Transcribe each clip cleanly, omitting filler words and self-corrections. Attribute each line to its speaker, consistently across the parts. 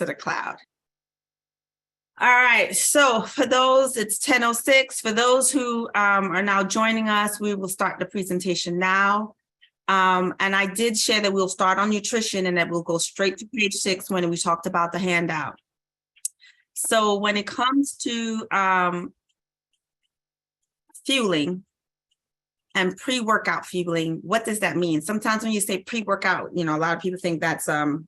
Speaker 1: to the cloud. All right, so for those, it's 10:06. For those who are now joining us, we will start the presentation now. And I did share that we'll start on nutrition and that we'll go straight to page 6 when we talked about the handout. So when it comes to fueling and pre-workout fueling, what does that mean? Sometimes when you say pre-workout, a lot of people think that's some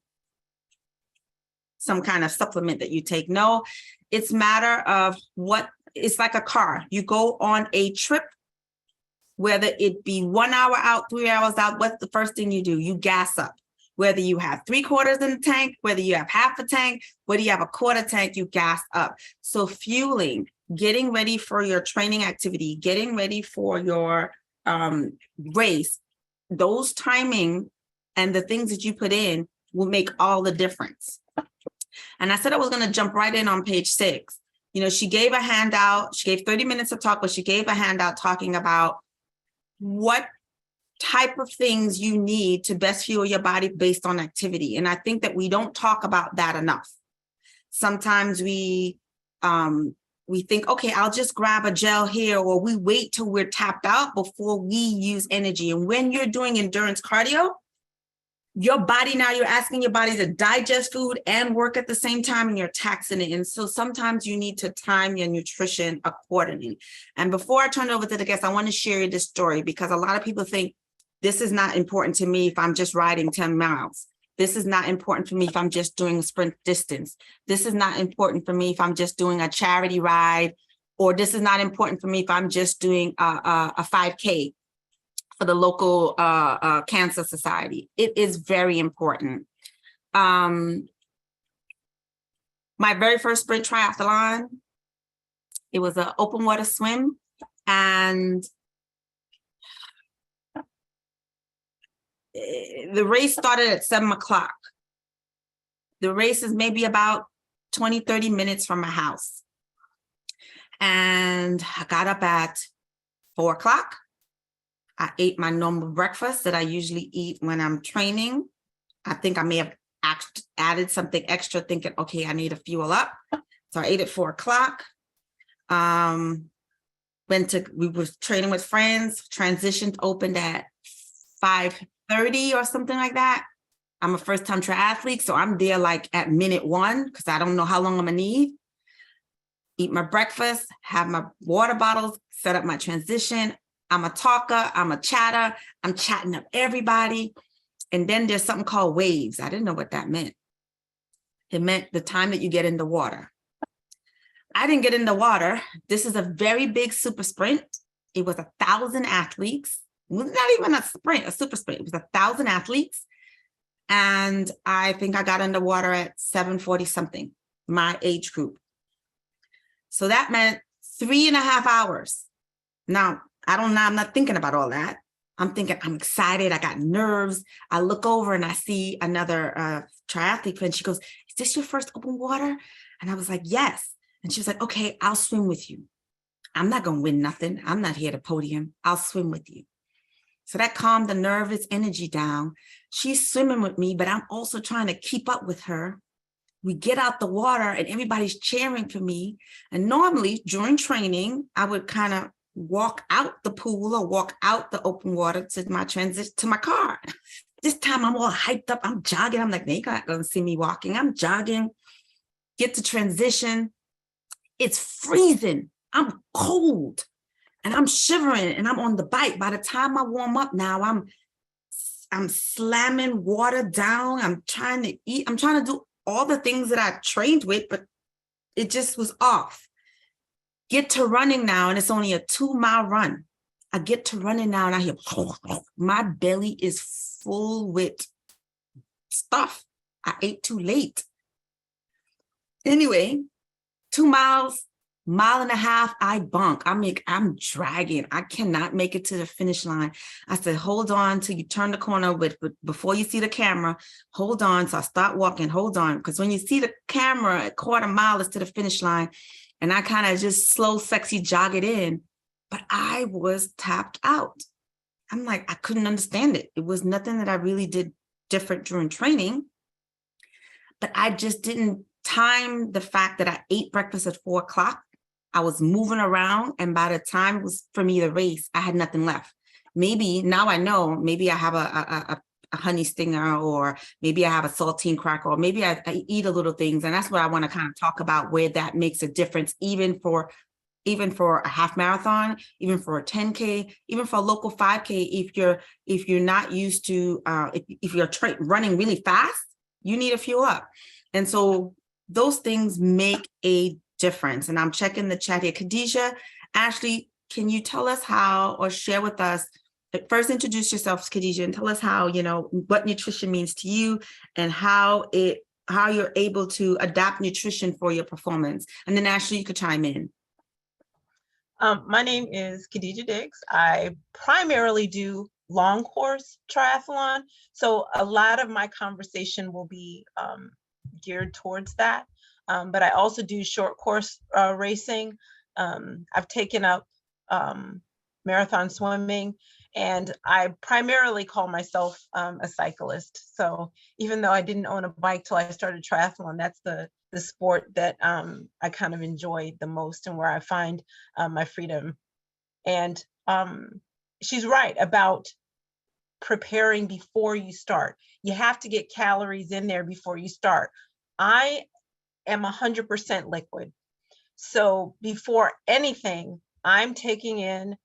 Speaker 1: kind of supplement that you take. No, it's a matter of it's like a car. You go on a trip, whether it be 1 hour out, 3 hours out, what's the first thing you do? You gas up. Whether you have 3/4 in the tank, whether you have half a tank, whether you have a quarter tank, you gas up. So fueling, getting ready for your training activity, getting ready for your race, those timing and the things that you put in will make all the difference. And I said I was going to jump right in on page 6. She gave a handout. She gave 30 minutes of talk, but she gave a handout talking about what type of things you need to best fuel your body based on activity. And I think that we don't talk about that enough. Sometimes we think, okay, I'll just grab a gel here, or we wait till we're tapped out before we use energy. And when you're doing endurance cardio, your body, now you're asking your body to digest food and work at the same time, and you're taxing it. And so sometimes you need to time your nutrition accordingly. And before I turn it over to the guests, I want to share you this story, because a lot of people think this is not important to me if I'm just riding 10 miles. This is not important for me if I'm just doing a sprint distance. This is not important for me if I'm just doing a charity ride, or this is not important for me if I'm just doing a 5K. For the local cancer society. It is very important. My very first sprint triathlon, it was an open water swim, and the race started at 7 o'clock. The race is maybe about 20, 30 minutes from my house. And I got up at 4 o'clock. I ate my normal breakfast that I usually eat when I'm training. I think I may have added something extra, thinking, okay, I need to fuel up. So I ate at 4 o'clock. We were training with friends, transitioned, opened at 5:30 or something like that. I'm a first-time triathlete, so I'm there like at minute 1, because I don't know how long I'm gonna need. Eat my breakfast, have my water bottles, set up my transition. I'm a talker, I'm a chatter, I'm chatting up everybody. And then there's something called waves. I didn't know what that meant. It meant the time that you get in the water. I didn't get in the water. This is a very big super sprint. It was 1,000 athletes. It was not even a sprint, a super sprint. It was 1,000 athletes. And I think I got in the water at 7:40 something, my age group. So that meant 3.5 hours. Now, I'm not thinking about all that. I'm thinking, I'm excited. I got nerves. I look over and I see another triathlete friend. She goes, "Is this your first open water?" And I was like, "Yes." And she was like, "Okay, I'll swim with you. I'm not going to win nothing. I'm not here to podium. I'll swim with you." So that calmed the nervous energy down. She's swimming with me, but I'm also trying to keep up with her. We get out the water and everybody's cheering for me. And normally during training, I would kind of walk out the pool or walk out the open water to my transition to my car. This time I'm all hyped up. I'm jogging. I'm like, they're not going to see me walking. I'm jogging, get to transition. It's freezing. I'm cold and I'm shivering and I'm on the bike. By the time I warm up now, I'm slamming water down. I'm trying to eat. I'm trying to do all the things that I trained with, but it just was off. Get to running now, and it's only a 2-mile run. I get to running now, and I hear, my belly is full with stuff. I ate too late. Anyway, 2 miles, 1.5 miles, I bunk. I'm dragging. I cannot make it to the finish line. I said, hold on till you turn the corner, but before you see the camera, hold on. So I start walking, hold on. Because when you see the camera, 1/4 mile is to the finish line. And I kind of just slow, sexy jog it in, but I was tapped out. I'm like, I couldn't understand it. It was nothing that I really did different during training. but I just didn't time the fact that I ate breakfast at 4 o'clock. I was moving around, and by the time it was for me to race, I had nothing left. Maybe now I know, maybe I have a honey stinger, or maybe I have a saltine cracker, or maybe I eat a little things. And that's what I want to kind of talk about, where that makes a difference, even for a half marathon, even for a 10K, even for a local 5K. If you're not used to, if you're running really fast, you need to fuel up. And so those things make a difference. And I'm checking the chat here. Khadijah, Ashley, can you tell us how, or share with us, first introduce yourself, Khadijah, and tell us how, what nutrition means to you, and how you're able to adapt nutrition for your performance. And then Ashley, you could chime in.
Speaker 2: My name is Khadijah Diggs. I primarily do long course triathlon, so a lot of my conversation will be geared towards that. But I also do short course racing. I've taken up marathon swimming, and I primarily call myself a cyclist. So even though I didn't own a bike till I started triathlon, that's the sport that I kind of enjoy the most, and where I find my freedom. And she's right about preparing before you start. You have to get calories in there before you start. I am 100% liquid. So before anything, I'm taking in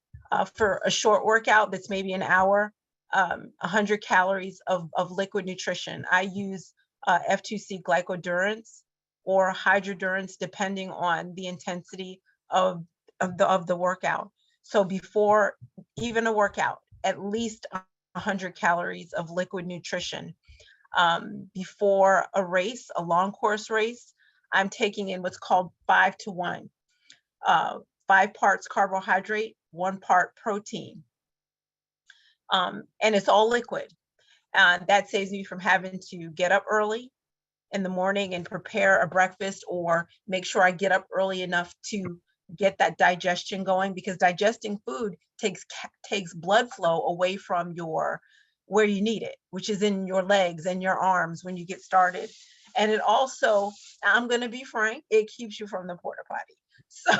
Speaker 2: for a short workout that's maybe an hour, 100 calories of liquid nutrition. I use F2C glycodurance or hydrodurance, depending on the intensity of the workout. So before even a workout, at least 100 calories of liquid nutrition. Before a race, a long course race, I'm taking in what's called 5-to-1, 5 parts carbohydrate, 1 part protein. And it's all liquid. That saves me from having to get up early in the morning and prepare a breakfast, or make sure I get up early enough to get that digestion going, because digesting food takes blood flow away from where you need it, which is in your legs and your arms when you get started. And it also, I'm going to be frank, it keeps you from the porta potty. So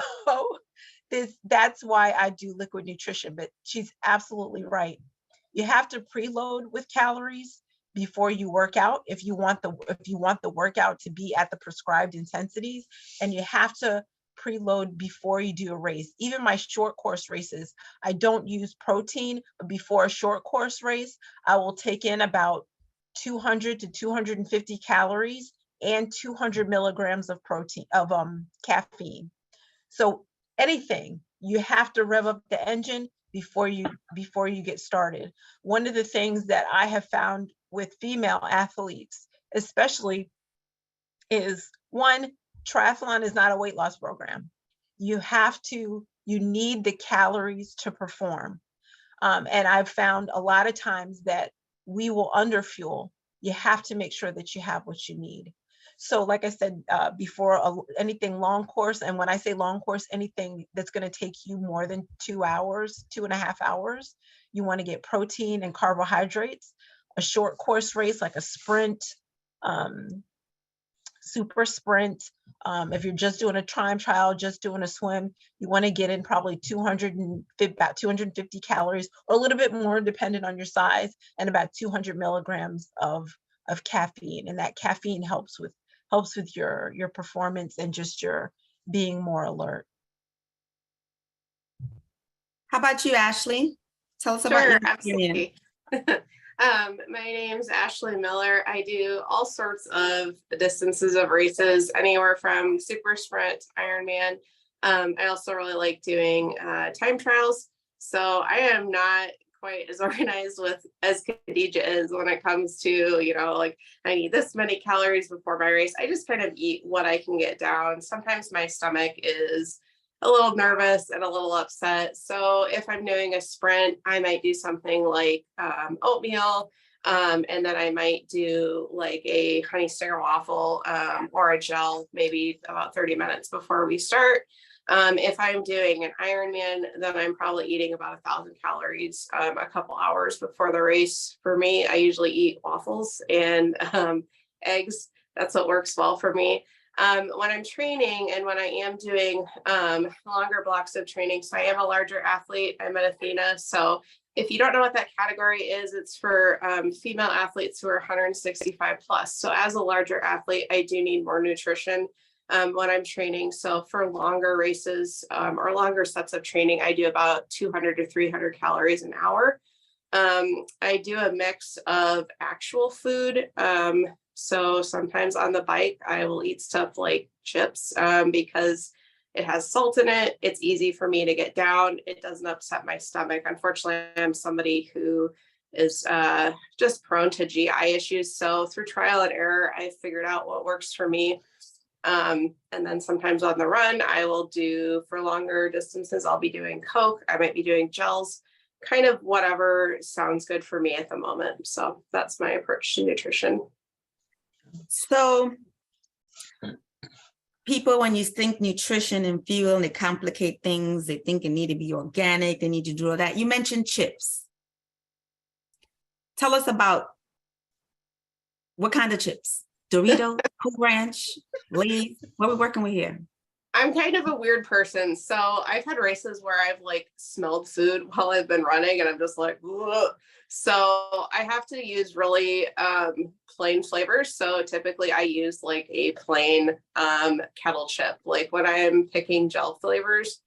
Speaker 2: that's why I do liquid nutrition. But she's absolutely right. You have to preload with calories before you work out if you want the workout to be at the prescribed intensities, and you have to preload before you do a race. Even my short course races, I don't use protein, but before a short course race, I will take in about 200 to 250 calories and 200 milligrams of caffeine. So anything, you have to rev up the engine before you get started. One of the things that I have found with female athletes, especially, is one, triathlon is not a weight loss program. You need the calories to perform. And I've found a lot of times that we will underfuel. You have to make sure that you have what you need. So like I said, before anything long course, and when I say long course, anything that's going to take you more than 2 hours, 2.5 hours, you want to get protein and carbohydrates. A short course race, like a sprint, super sprint, if you're just doing a time trial, just doing a swim, you want to get in probably about 250 calories, or a little bit more depending on your size, and about 200 milligrams of caffeine. And that caffeine helps with your performance and just your being more alert.
Speaker 1: How about you, Ashley? Tell us about your
Speaker 3: experience. My name's Ashley Miller. I do all sorts of distances of races, anywhere from super sprint to Ironman. I also really like doing time trials. So I am not quite as organized as Khadijah is when it comes to, like, I need this many calories before my race. I just kind of eat what I can get down. Sometimes my stomach is a little nervous and a little upset. So if I'm doing a sprint, I might do something like oatmeal, and then I might do like a honey stinger waffle or a gel, maybe about 30 minutes before we start. If I'm doing an Ironman, then I'm probably eating about 1,000 calories a couple hours before the race. For me, I usually eat waffles and eggs That's what works well for me. When I'm training and when I am doing longer blocks of training, so I am a larger athlete, I'm at Athena. So if you don't know what that category is, it's for female athletes who are 165 plus. So as a larger athlete, I do need more nutrition when I'm training. So for longer races or longer sets of training, I do about 200 to 300 calories an hour. I do a mix of actual food. So sometimes on the bike, I will eat stuff like chips because it has salt in it. It's easy for me to get down. It doesn't upset my stomach. Unfortunately, I'm somebody who is just prone to GI issues. So through trial and error, I figured out what works for me. And then sometimes on the run, I will do, for longer distances, I'll be doing Coke. I might be doing gels, kind of whatever sounds good for me at the moment. So that's my approach to nutrition.
Speaker 1: So people, when you think nutrition and fuel, and they complicate things, they think it need to be organic, they need to do all that. You mentioned chips. Tell us about what kind of chips? Doritos, Cool Ranch, Lay's, what are we working with here?
Speaker 3: I'm kind of a weird person. So I've had races where I've like smelled food while I've been running and I'm just like, ugh. So I have to use really plain flavors. So typically I use like a plain kettle chip. Like when I am picking gel flavors,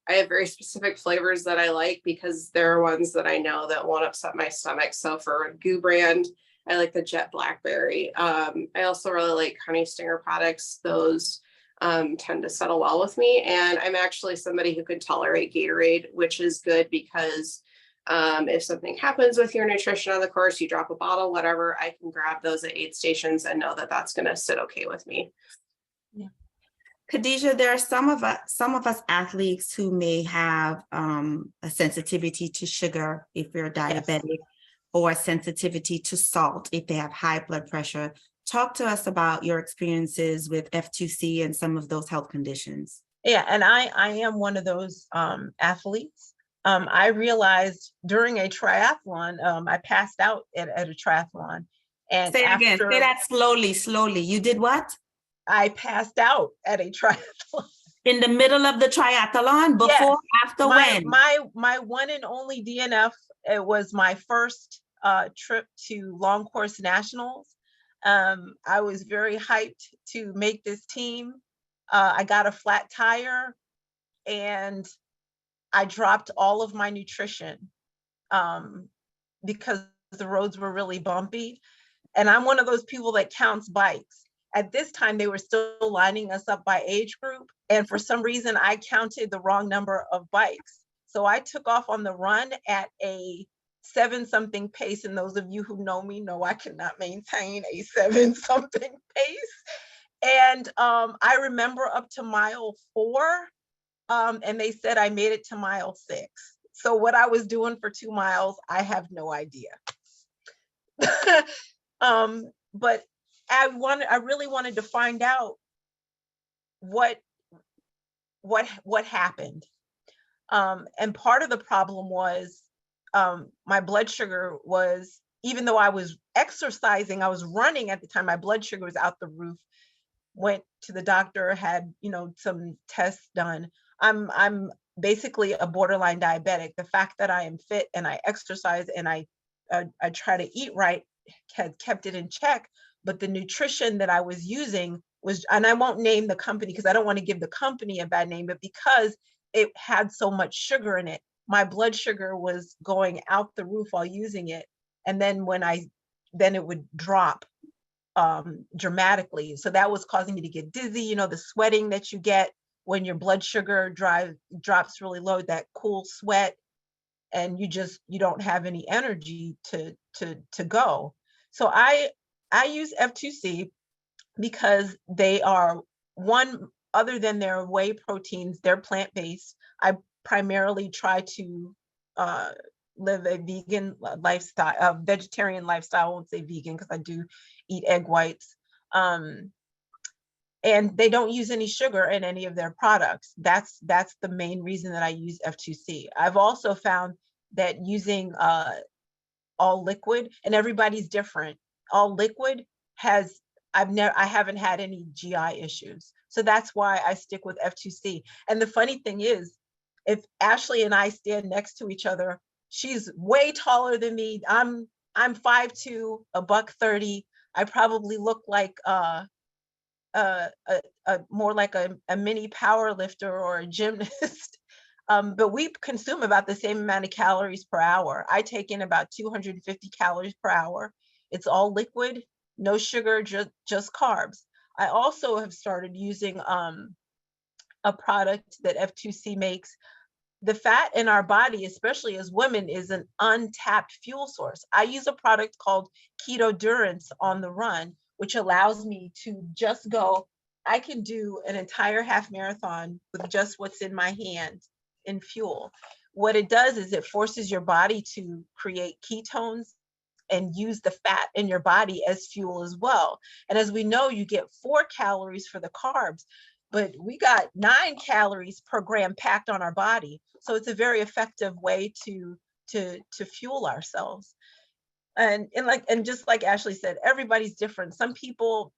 Speaker 3: I have very specific flavors that I like because there are ones that I know that won't upset my stomach. So for Goo brand, I like the Jet Blackberry. I also really like Honey Stinger products. Those tend to settle well with me. And I'm actually somebody who can tolerate Gatorade, which is good because if something happens with your nutrition on the course, you drop a bottle, whatever, I can grab those at aid stations and know that that's going to sit okay with me.
Speaker 1: Yeah. Khadijah, there are some of us athletes who may have a sensitivity to sugar if you're diabetic, yes, or a sensitivity to salt if they have high blood pressure. Talk to us about your experiences with F2C and some of those health conditions.
Speaker 2: Yeah, and I am one of those athletes. I realized during a triathlon, I passed out at a triathlon. And
Speaker 1: say again, say that slowly. You did what?
Speaker 2: I passed out at a triathlon.
Speaker 1: In the middle of the triathlon? Before, yes. After, when?
Speaker 2: My one and only DNF, it was my first trip to long course nationals. I was very hyped to make this team. I got a flat tire and I dropped all of my nutrition because the roads were really bumpy. And I'm one of those people that counts bikes. At this time, they were still lining us up by age group. And for some reason, I counted the wrong number of bikes. So I took off on the run at a 7-something pace. And those of you who know me know I cannot maintain a 7-something pace. And I remember up to mile 4, and they said I made it to mile 6. So what I was doing for 2 miles, I have no idea. But I really wanted to find out what happened. And part of the problem was my blood sugar was, even though I was exercising, I was running at the time, my blood sugar was out the roof. Went to the doctor, had, some tests done. I'm basically a borderline diabetic. The fact that I am fit and I exercise and I try to eat right had kept it in check. But the nutrition that I was using was, and I won't name the company because I don't want to give the company a bad name, but because it had so much sugar in it, my blood sugar was going out the roof while using it. And then then it would drop dramatically. So that was causing me to get dizzy, the sweating that you get when your blood sugar drops really low, that cool sweat, and you don't have any energy to go. So I use F2C because they are, one, other than their whey proteins, they're plant-based. I primarily try to live a vegan lifestyle, a vegetarian lifestyle. I won't say vegan because I do eat egg whites. And they don't use any sugar in any of their products. That's the main reason that I use F2C. I've also found that using all liquid, and everybody's different, all liquid has I haven't had any GI issues. So that's why I stick with F2C. And the funny thing is, if Ashley and I stand next to each other, she's way taller than me. I'm 5'2", $130. I probably look like more like a mini power lifter or a gymnast. But we consume about the same amount of calories per hour. I take in about 250 calories per hour. It's all liquid, no sugar, just carbs. I also have started using a product that F2C makes. The fat in our body, especially as women, is an untapped fuel source. I use a product called Keto Durance on the run, which allows me to just go. I can do an entire half marathon with just what's in my hand in fuel. What it does is it forces your body to create ketones and use the fat in your body as fuel as well. And as we know, you get 4 calories for the carbs, but we got 9 calories per gram packed on our body. So it's a very effective way to fuel ourselves. And just like Ashley said, everybody's different. Some people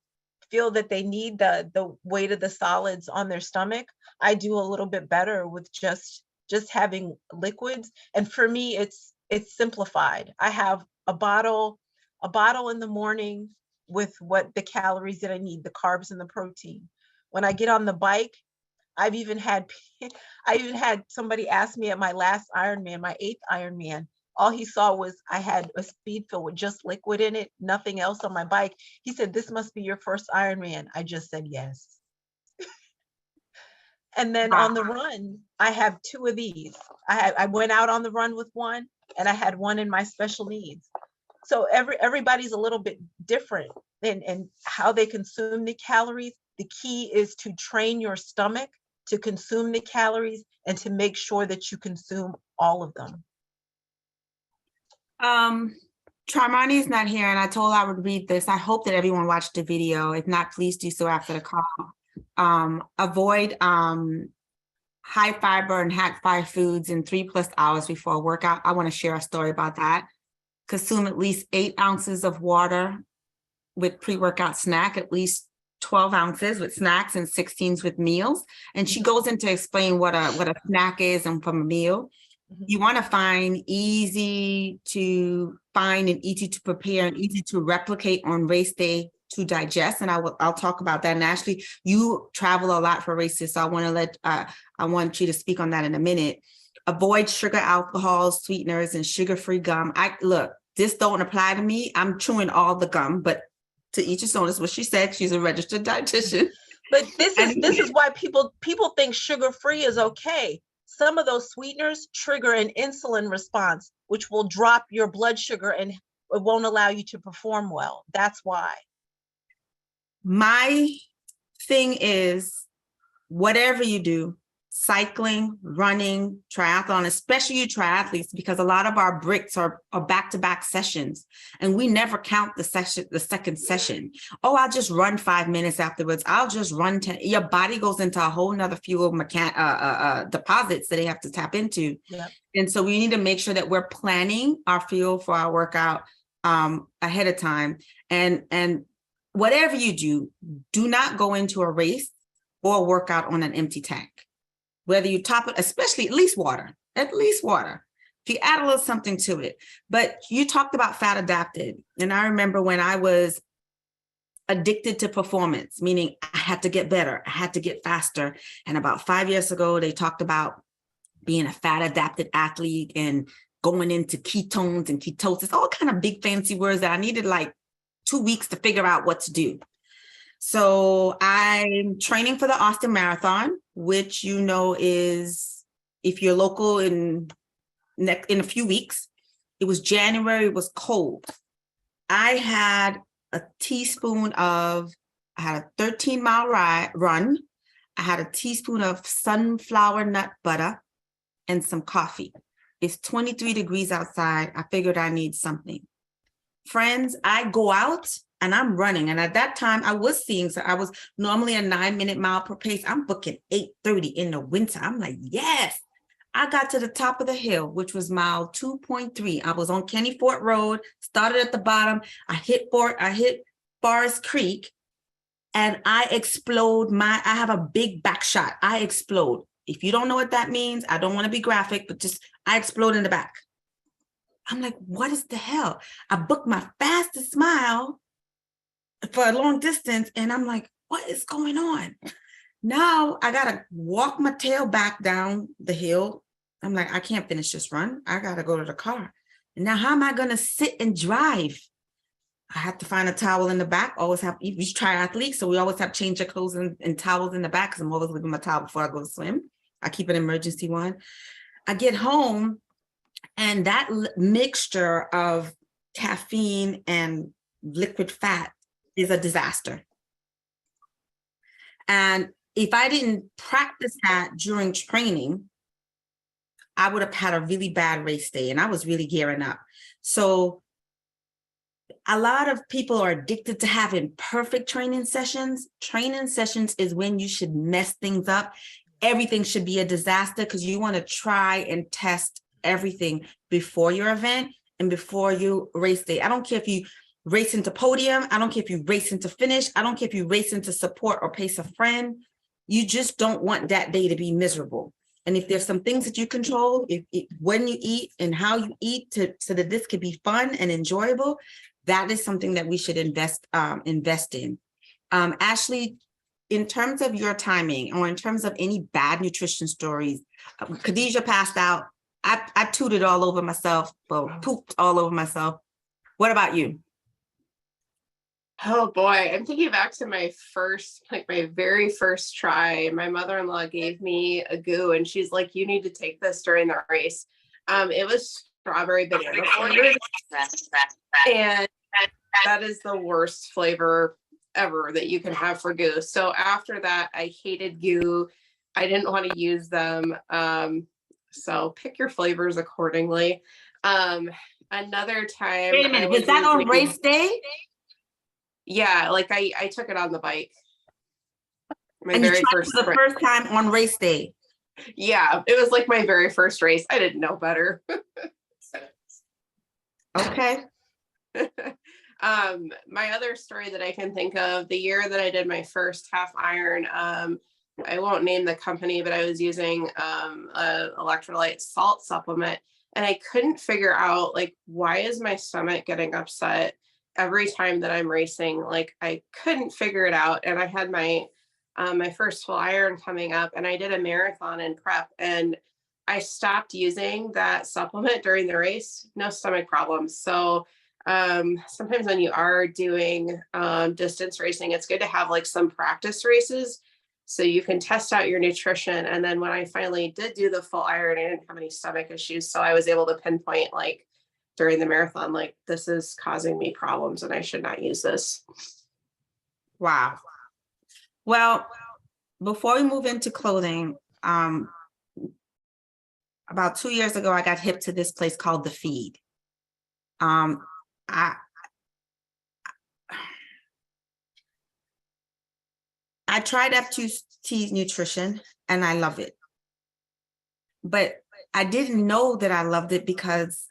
Speaker 2: feel that they need the weight of the solids on their stomach. I do a little bit better with just having liquids. And for me, it's simplified. I have a bottle in the morning with what the calories that I need, the carbs and the protein. When I get on the bike, I even had somebody ask me at my last Ironman, my 8th Ironman, all he saw was I had a speed fill with just liquid in it, nothing else on my bike. He said, "This must be your first Ironman." I just said yes. And then on the run, I have 2 of these. I went out on the run with one, and I had one in my special needs. So everybody's a little bit different in how they consume the calories. The key is to train your stomach to consume the calories and to make sure that you consume all of them.
Speaker 1: Trimarni is not here, and I told her I would read this. I hope that everyone watched the video. If not, please do so after the call. Avoid high fiber and high foods in 3+ hours before a workout. I want to share a story about that. Consume at least 8 ounces of water with pre-workout snack, at least 12 ounces with snacks and 16s with meals. And she goes into explain what a snack is and from a meal. You want to find easy to find and easy to prepare and easy to replicate on race day to digest. And I'll talk about that. And Ashley, you travel a lot for races, so I want you to speak on that in a minute. Avoid sugar, alcohol, sweeteners, and sugar-free gum. Look, this don't apply to me. I'm chewing all the gum, but to each his own is what she said. She's a registered dietitian.
Speaker 2: But this is why people think sugar-free is okay. Some of those sweeteners trigger an insulin response, which will drop your blood sugar and it won't allow you to perform well. That's why. My
Speaker 1: thing is, whatever you do, cycling, running, triathlon, especially you triathletes, because a lot of our bricks are back-to-back sessions, and we never count the second session. Oh, I'll just run 5 minutes afterwards. I'll just run 10. Your body goes into a whole nother fuel deposits that they have to tap into.
Speaker 2: Yep.
Speaker 1: And so we need to make sure that we're planning our fuel for our workout ahead of time. And whatever you do not go into a race or a workout on an empty tank. Whether you top it, especially at least water. If you add a little something to it. But you talked about fat adapted. And I remember when I was addicted to performance, meaning I had to get better, I had to get faster. And about 5 years ago, they talked about being a fat adapted athlete and going into ketones and ketosis, all kind of big fancy words that I needed like 2 weeks to figure out what to do. So I'm training for the Austin Marathon, which is, if you're local, in a few weeks. It was January, it was cold. I had a 13-mile run. I had a teaspoon of sunflower nut butter and some coffee. It's 23 degrees outside. I figured I need something. Friends, I go out and I'm running. And at that time I was normally a 9-minute mile per pace. I'm booking 8:30 in the winter. I'm like, yes. I got to the top of the hill, which was mile 2.3. I was on Kenny Fort Road, started at the bottom. I hit Forest Creek, and I explode I have a big back shot. I explode. If you don't know what that means, I don't want to be graphic, but just I explode in the back. I'm like, what is the hell? I booked my fastest mile for a long distance. And I'm like, what is going on? Now I got to walk my tail back down the hill. I'm like, I can't finish this run. I got to go to the car. And now how am I going to sit and drive? I have to find a towel in the back. Always have, we triathletes, so we always have change of clothes and towels in the back because I'm always leaving my towel before I go to swim. I keep an emergency one. I get home and that mixture of caffeine and liquid fat is a disaster. And if I didn't practice that during training, I would have had a really bad race day and I was really gearing up. So a lot of people are addicted to having perfect training sessions. Training sessions is when you should mess things up. Everything should be a disaster because you want to try and test everything before your event and before you race day. I don't care if you race into podium. I don't care if you race into finish. I don't care if you race into support or pace a friend. You just don't want that day to be miserable. And if there's some things that you control, when you eat and how you eat so that this could be fun and enjoyable, that is something that we should invest in. Ashley, in terms of your timing or in terms of any bad nutrition stories, Khadijah passed out. I tooted all over myself, well, pooped all over myself. What about you?
Speaker 3: Oh boy, I'm thinking back to my very first try. My mother-in-law gave me a goo and she's like, you need to take this during the race. It was strawberry banana flavored. And that is the worst flavor ever that you can have for goo. So after that, I hated goo. I didn't want to use them. So pick your flavors accordingly. Another time.
Speaker 1: Wait a minute, was that on race day?
Speaker 3: Yeah, like I took it on the bike.
Speaker 1: And very first time on race day.
Speaker 3: Yeah, it was like my very first race. I didn't know better.
Speaker 1: Okay.
Speaker 3: My other story that I can think of, the year that I did my first half iron, I won't name the company, but I was using a electrolyte salt supplement, and I couldn't figure out, like, why is my stomach getting upset every time that I'm racing? Like, I couldn't figure it out. And I had my first full iron coming up, and I did a marathon in prep, and I stopped using that supplement during the race. No stomach problems. So sometimes when you are doing distance racing, it's good to have like some practice races so you can test out your nutrition. And then when I finally did do the full iron, I didn't have any stomach issues. So I was able to pinpoint, like, during the marathon, like, this is causing me problems and I should not use this.
Speaker 1: Wow. Well, before we move into clothing, about 2 years ago, I got hip to this place called The Feed. I tried FTT nutrition and I love it, but I didn't know that I loved it because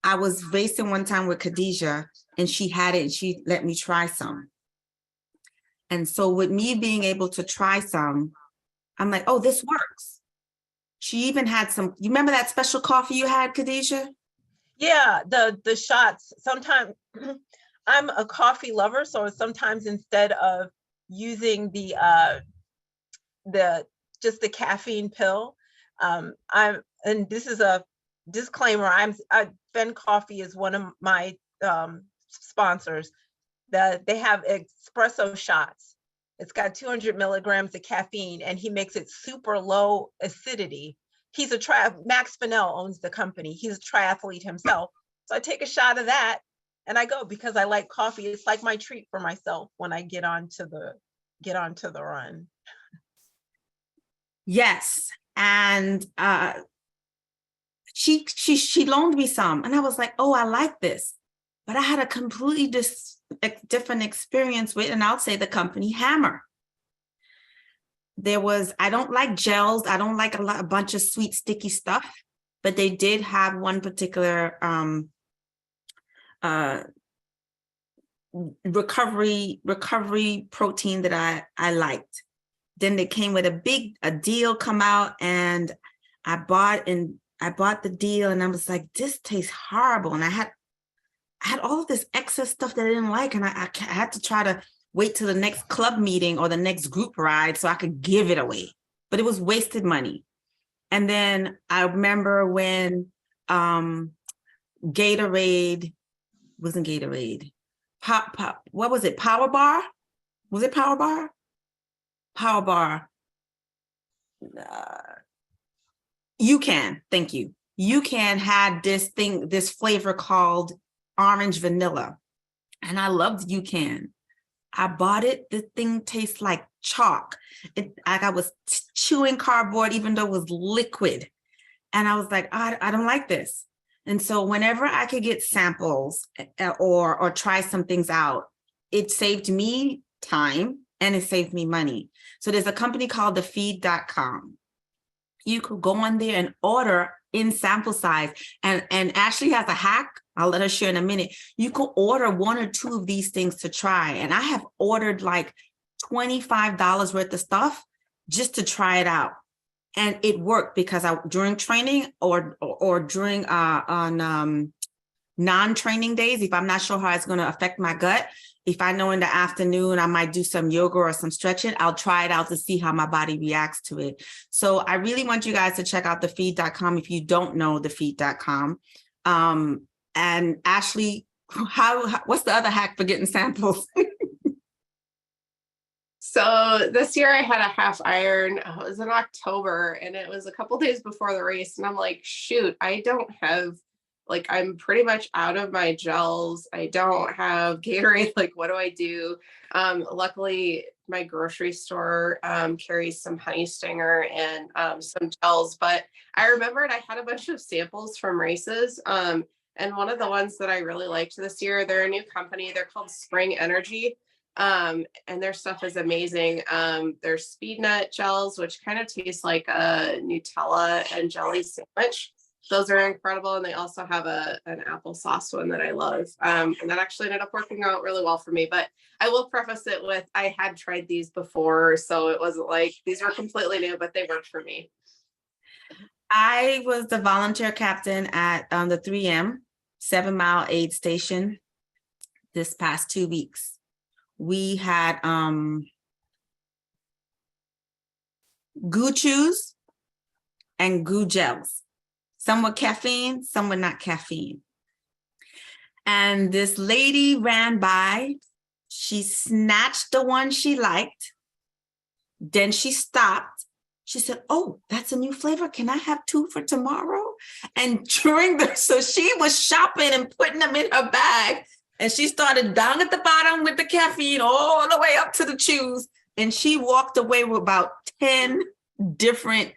Speaker 1: I was racing one time with Khadijah and she had it and she let me try some. And so with me being able to try some, I'm like, oh, this works. She even had some, you remember that special coffee you had, Khadijah?
Speaker 2: Yeah, the shots. Sometimes I'm a coffee lover, so sometimes instead of using the caffeine pill, and this is a disclaimer, Ben Coffee is one of my sponsors. That they have espresso shots. It's got 200 milligrams of caffeine, and he makes it super low acidity. He's Max Fennell owns the company. He's a triathlete himself. So I take a shot of that and I go because I like coffee. It's like my treat for myself when I get onto the run.
Speaker 1: Yes. And she loaned me some and I was like, oh, I like this. But I had a completely different experience with, and I'll say the company Hammer. I don't like gels. I don't like a bunch of sweet, sticky stuff, but they did have one particular recovery protein that I liked. Then they came with a deal come out, and I bought the deal, and I was like, this tastes horrible. And I had all of this excess stuff that I didn't like, and I had to try to wait till the next club meeting or the next group ride so I could give it away. But it was wasted money. And then I remember when Gatorade, wasn't Gatorade, Pop, what was it? Power Bar? Was it Power Bar? Power Bar. UCAN, thank you. UCAN had this flavor called orange vanilla. And I loved UCAN. I bought it. The thing tastes like chalk. I was chewing cardboard, even though it was liquid. And I was like, I don't like this. And so whenever I could get samples or try some things out, it saved me time and it saved me money. So there's a company called thefeed.com. You could go on there and order in sample size. And Ashley has a hack. I'll let her share in a minute. You could order 1 or 2 of these things to try. And I have ordered like $25 worth of stuff just to try it out. And it worked because during training or during non-training days, if I'm not sure how it's going to affect my gut, if I know in the afternoon I might do some yoga or some stretching, I'll try it out to see how my body reacts to it. So I really want you guys to check out thefeed.com if you don't know thefeed.com. And Ashley, what's the other hack for getting samples?
Speaker 3: So this year I had a half iron. It was in October, and it was a couple days before the race. And I'm like, shoot, I don't have, like, I'm pretty much out of my gels. I don't have Gatorade. Like, what do I do? Luckily, my grocery store carries some honey stinger and some gels. But I remembered I had a bunch of samples from races. And one of the ones that I really liked this year, they're a new company. They're called Spring Energy. And their stuff is amazing. They're speed nut gels, which kind of taste like a Nutella and jelly sandwich. Those are incredible. And they also have an applesauce one that I love. And that actually ended up working out really well for me. But I will preface it with, I had tried these before, so it wasn't like these were completely new, but they worked for me.
Speaker 1: I was the volunteer captain at the 3M 7-mile aid station this past 2 weeks. We had goo chews and goo gels. Some were caffeine, some were not caffeine. And this lady ran by, she snatched the one she liked, then she stopped. She said, oh, that's a new flavor. Can I have 2 for tomorrow? And so she was shopping and putting them in her bag. And she started down at the bottom with the caffeine all the way up to the chews. And she walked away with about 10 different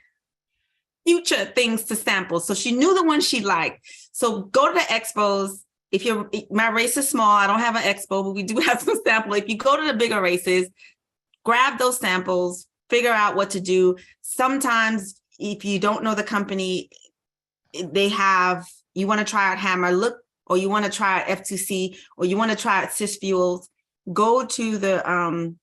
Speaker 1: future things to sample. So she knew the one she liked. So go to the expos. My race is small, I don't have an expo, but we do have some sample. If you go to the bigger races, grab those samples, figure out what to do. Sometimes if you don't know the company, you want to try out Hammer, or you want to try out F2C, or you want to try out Cis Fuels, go to the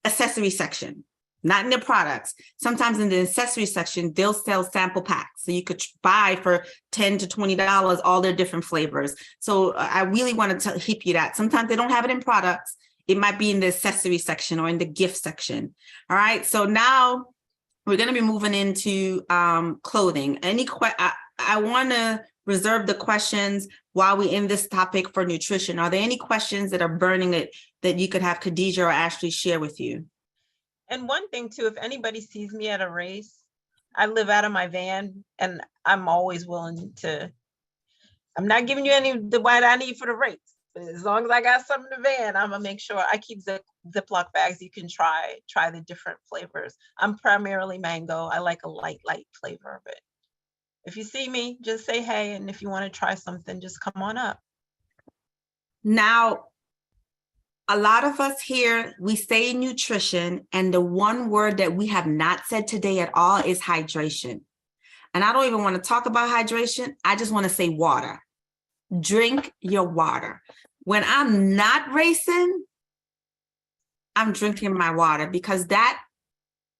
Speaker 1: accessory section, not in the products. Sometimes in the accessory section, they'll sell sample packs. So you could buy for $10 to $20 all their different flavors. So I really want to hip you that. Sometimes they don't have it in products. It might be in the accessory section or in the gift section. All right. So now we're going to be moving into clothing. I want to reserve the questions while we end this topic for nutrition. Are there any questions that are burning that you could have Khadija or Ashley share with you?
Speaker 2: And one thing too, if anybody sees me at a race, I live out of my van, and I'm always willing to, I'm not giving you what I need for the race. But as long as I got something in the van, I'm gonna make sure I keep Ziploc bags. You can try the different flavors. I'm primarily mango. I like a light flavor of it. If you see me, just say hey. And if you want to try something, just come on up.
Speaker 1: Now, a lot of us here, we say nutrition, and the one word that we have not said today at all is hydration. And I don't even want to talk about hydration. I just want to say water. Drink your water. When I'm not racing, I'm drinking my water because that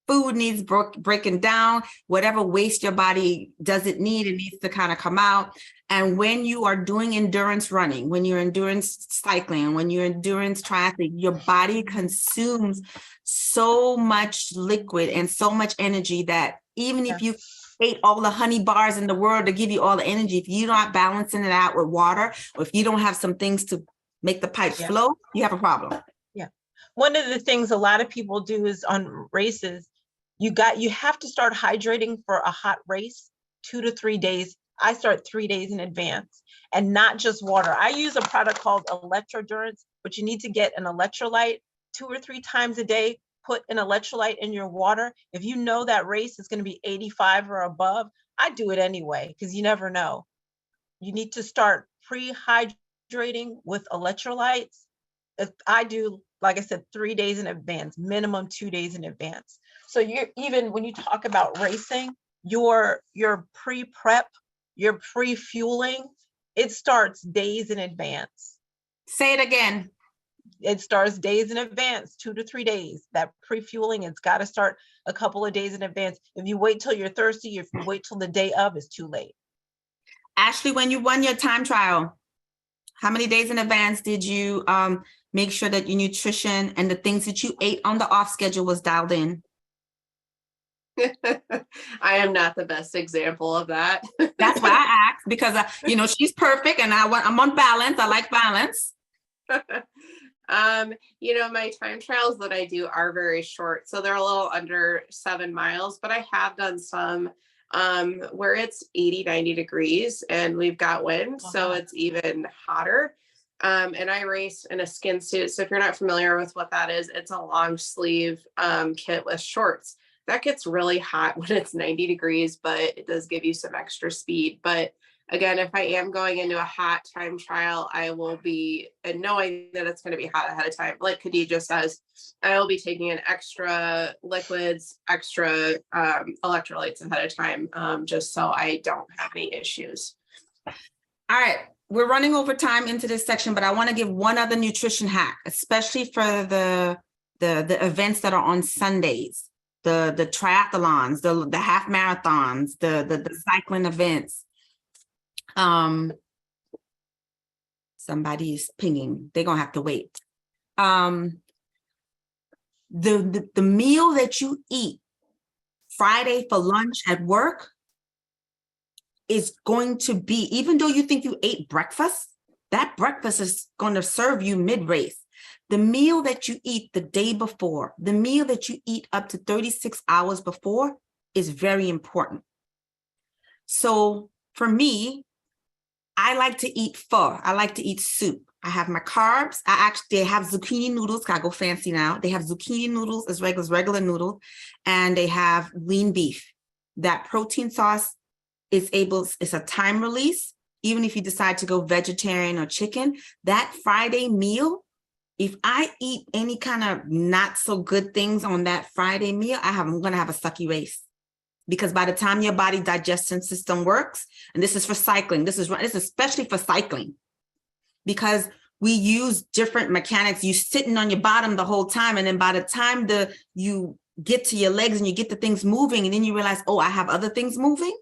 Speaker 1: food needs breaking down. Whatever waste your body doesn't need, it needs to kind of come out. And when you are doing endurance running, when you're endurance cycling, when you're endurance triathlete, your body consumes so much liquid and so much energy that even if you ate all the honey bars in the world to give you all the energy, if you're not balancing it out with water, or if you don't have some things to make the pipes flow, you have a problem.
Speaker 2: Yeah. One of the things a lot of people do is on races, you have to start hydrating for a hot race 2 to 3 days. I start 3 days in advance, and not just water. I use a product called Electrodurance, but you need to get an electrolyte 2 or 3 times a day. Put an electrolyte in your water. If you know that race is going to be 85 or above, I do it anyway, because you never know. You need to start pre-hydrating with electrolytes. I do, like I said, 3 days in advance, minimum 2 days in advance. So you're, even when you talk about racing, your pre-prep, your pre-fueling, it starts days in advance.
Speaker 1: Say it again.
Speaker 2: It starts days in advance, 2 to 3 days. That pre-fueling, it's got to start a couple of days in advance. If you wait till you're thirsty, if you wait till the day of, it's too late.
Speaker 1: Ashley, when you won your time trial, how many days in advance did you make sure that your nutrition and the things that you ate on the off schedule was dialed in?
Speaker 3: I am not the best example of that.
Speaker 1: That's why I asked, because she's perfect and I'm on balance. I like balance.
Speaker 3: My time trials that I do are very short, so they're a little under 7 miles, but I have done some where it's 80, 90 degrees and we've got wind, so it's even hotter. And I race in a skin suit. So if you're not familiar with what that is, it's a long sleeve kit with shorts. That gets really hot when it's 90 degrees, but it does give you some extra speed. But again, if I am going into a hot time trial, I will be, and knowing that it's going to be hot ahead of time, like Khadija says, I will be taking in extra liquids, extra electrolytes ahead of time, just so I don't have any issues.
Speaker 1: All right. We're running over time into this section, but I want to give one other nutrition hack, especially for the events that are on Sundays, the triathlons, the half marathons, the cycling events. Somebody is pinging. They're gonna have to wait. The meal that you eat Friday for lunch at work is going to be, even though you think you ate breakfast, that breakfast is going to serve you mid-race. The meal that you eat the day before, the meal that you eat up to 36 hours before is very important. So for me, I like to eat pho. I like to eat soup. I have my carbs. They have zucchini noodles. I go fancy now. They have zucchini noodles as regular noodles, and they have lean beef. That protein sauce it's a time release. Even if you decide to go vegetarian or chicken, that Friday meal, if I eat any kind of not so good things on that Friday meal, I'm going to have a sucky race. Because by the time your body digestion system works, and this is for cycling, this is especially for cycling, because we use different mechanics. You sitting on your bottom the whole time, and then by the time you get to your legs and you get the things moving, and then you realize, oh, I have other things moving.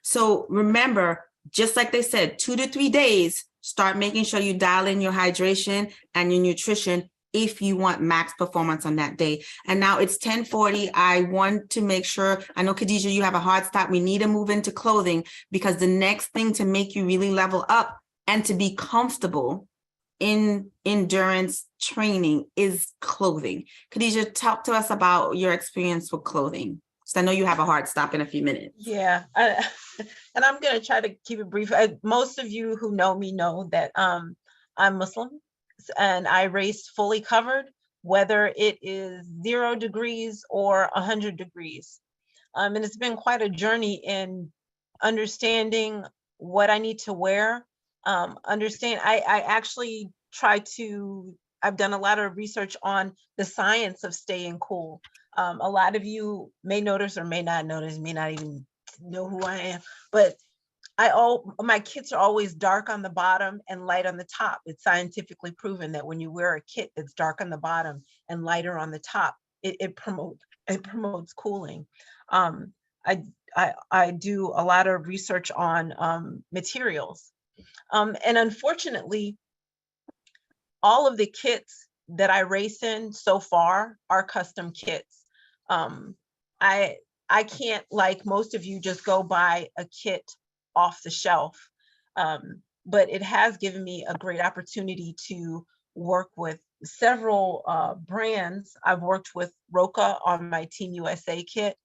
Speaker 1: So remember, just like they said, 2 to 3 days, start making sure you dial in your hydration and your nutrition if you want max performance on that day. And now it's 10:40. I want to make sure, I know, Khadija, you have a hard stop. We need to move into clothing, because the next thing to make you really level up and to be comfortable in endurance training is clothing. Khadija, talk to us about your experience with clothing. So I know you have a hard stop in a few minutes.
Speaker 2: Yeah, and I'm going to try to keep it brief. Most of you who know me know that I'm Muslim, and I race fully covered, whether it is 0 degrees or 100 degrees. And it's been quite a journey in understanding what I need to wear. I actually I've done a lot of research on the science of staying cool. A lot of you may notice or may not notice, may not even know who I am, but my kits are always dark on the bottom and light on the top. It's scientifically proven that when you wear a kit that's dark on the bottom and lighter on the top, it promotes cooling. I do a lot of research on materials. And unfortunately, all of the kits that I race in so far are custom kits. I can't, like most of you, just go buy a kit off the shelf. But it has given me a great opportunity to work with several brands. I've worked with Roca on my Team USA kit.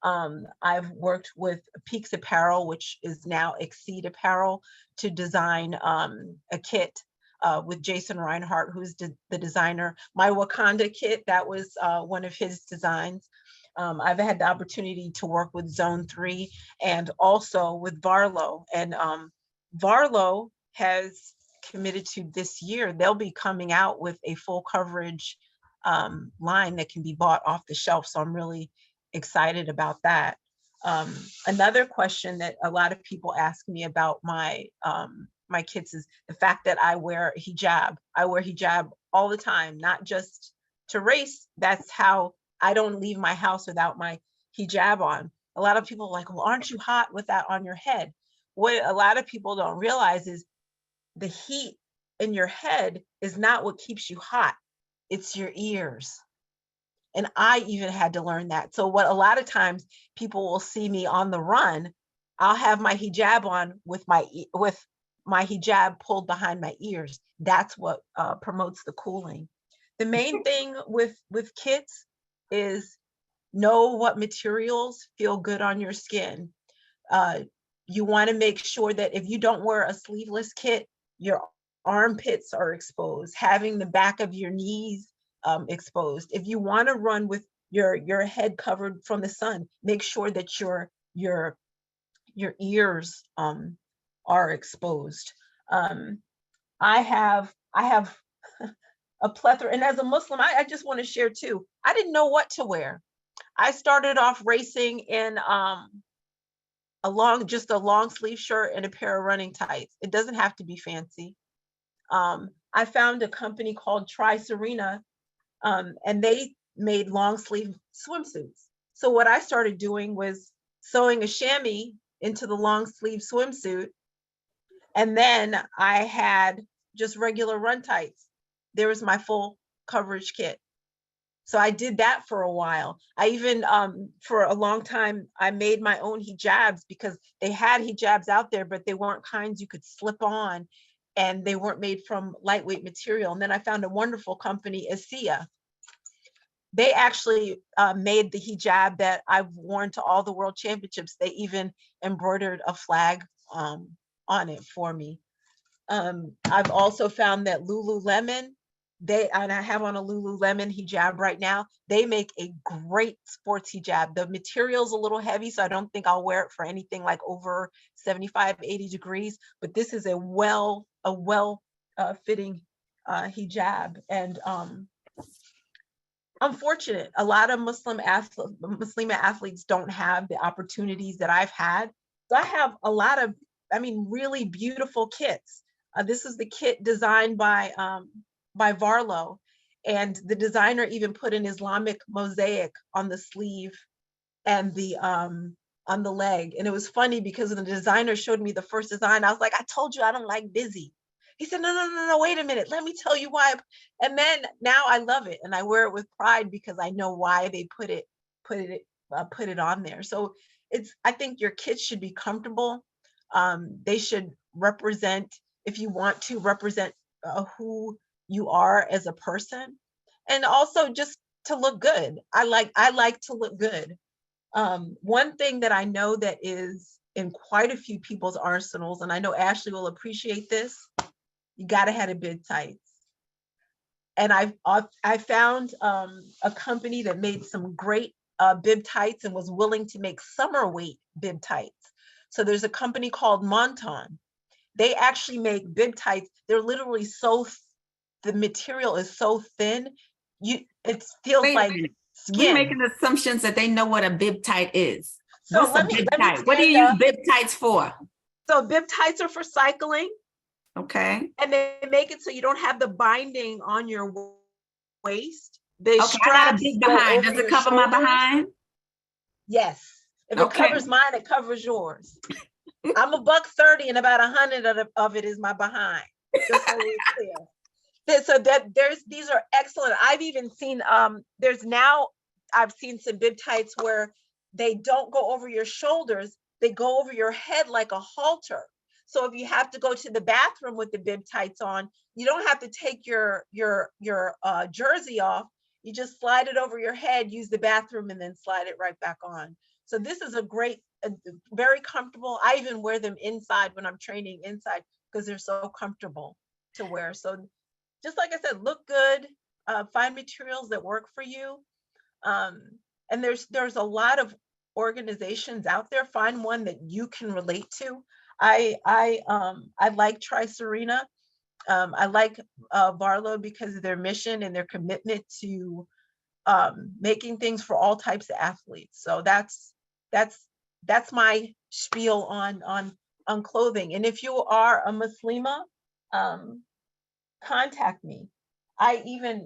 Speaker 2: I've worked with Peaks Apparel, which is now Exceed Apparel, to design a kit with Jason Reinhardt, who's the designer. My Wakanda kit, that was one of his designs. I've had the opportunity to work with Zone 3 and also with Varlo. And Varlo has committed to this year, they'll be coming out with a full coverage line that can be bought off the shelf. So I'm really excited about that. Another question that a lot of people ask me about my kits is the fact that I wear hijab. I wear hijab all the time, not just to race. That's how I don't leave my house without my hijab on. A lot of people are like, well, aren't you hot with that on your head? What a lot of people don't realize is the heat in your head is not what keeps you hot. It's your ears. And I even had to learn that. So what a lot of times people will see me on the run, I'll have my hijab on with my hijab pulled behind my ears. That's what promotes the cooling. The main thing with kits is know what materials feel good on your skin. You want to make sure that if you don't wear a sleeveless kit, your armpits are exposed, having the back of your knees exposed. If you want to run with your head covered from the sun, make sure that your ears are exposed. I have a plethora, and as a Muslim, I just want to share too. I didn't know what to wear. I started off racing in just a long sleeve shirt and a pair of running tights. It doesn't have to be fancy. I found a company called Trimarni, and they made long sleeve swimsuits. So what I started doing was sewing a chamois into the long sleeve swimsuit. And then I had just regular run tights. There was my full coverage kit. So I did that for a while. I even, for a long time, I made my own hijabs because they had hijabs out there, but they weren't kinds you could slip on, and they weren't made from lightweight material. And then I found a wonderful company, ASEA. They actually made the hijab that I've worn to all the world championships. They even embroidered a flag on it for me. I've also found that Lululemon, and I have on a Lululemon hijab right now, they make a great sports hijab. The material's a little heavy, so I don't think I'll wear it for anything like over 75, 80 degrees, but this is a well fitting hijab. And I'm fortunate. A lot of Muslim athletes don't have the opportunities that I've had. So I have a lot of, really beautiful kits. This is the kit designed by Varlo, and the designer even put an Islamic mosaic on the sleeve and on the leg. And it was funny because when the designer showed me the first design, I was like, I told you I don't like busy. He said, no, wait a minute. Let me tell you why. And then now I love it and I wear it with pride because I know why they put it on there. So I think your kits should be comfortable. They should represent, if you want to represent who you are as a person, and also just to look good. I like to look good. One thing that I know that is in quite a few people's arsenals, and I know Ashley will appreciate this, you got to have a bib tights. And I found a company that made some great bib tights and was willing to make summer weight bib tights. So there's a company called Monton. They actually make bib tights. They're literally the material is so thin, it feels like skin.
Speaker 1: We're making assumptions that they know what a bib tight is.
Speaker 2: So
Speaker 1: What's a bib tight? What do you use bib tights for?
Speaker 2: So bib tights are for cycling,
Speaker 1: Okay.
Speaker 2: and they make it so you don't have the binding on your waist. The
Speaker 1: Okay, I got a
Speaker 2: straps
Speaker 1: big
Speaker 2: go
Speaker 1: behind.
Speaker 2: over
Speaker 1: Does it
Speaker 2: your
Speaker 1: cover my
Speaker 2: shoulders.
Speaker 1: behind?
Speaker 2: Yes. If it
Speaker 1: Okay.
Speaker 2: covers mine, it covers yours. I'm $130 and about 100 of it is my behind. Just so we're clear. So that these are excellent. I've even seen I've seen some bib tights where they don't go over your shoulders, they go over your head like a halter. So if you have to go to the bathroom with the bib tights on, you don't have to take your jersey off. You just slide it over your head, use the bathroom, and then slide it right back on. So this is very comfortable. I even wear them inside when I'm training inside because they're so comfortable to wear. So just like I said, look good, find materials that work for you. And there's a lot of organizations out there. Find one that you can relate to. I like Triserena. I like Barlow because of their mission and their commitment to making things for all types of athletes. So that's my spiel on clothing. And if you are a Muslima, contact me. I even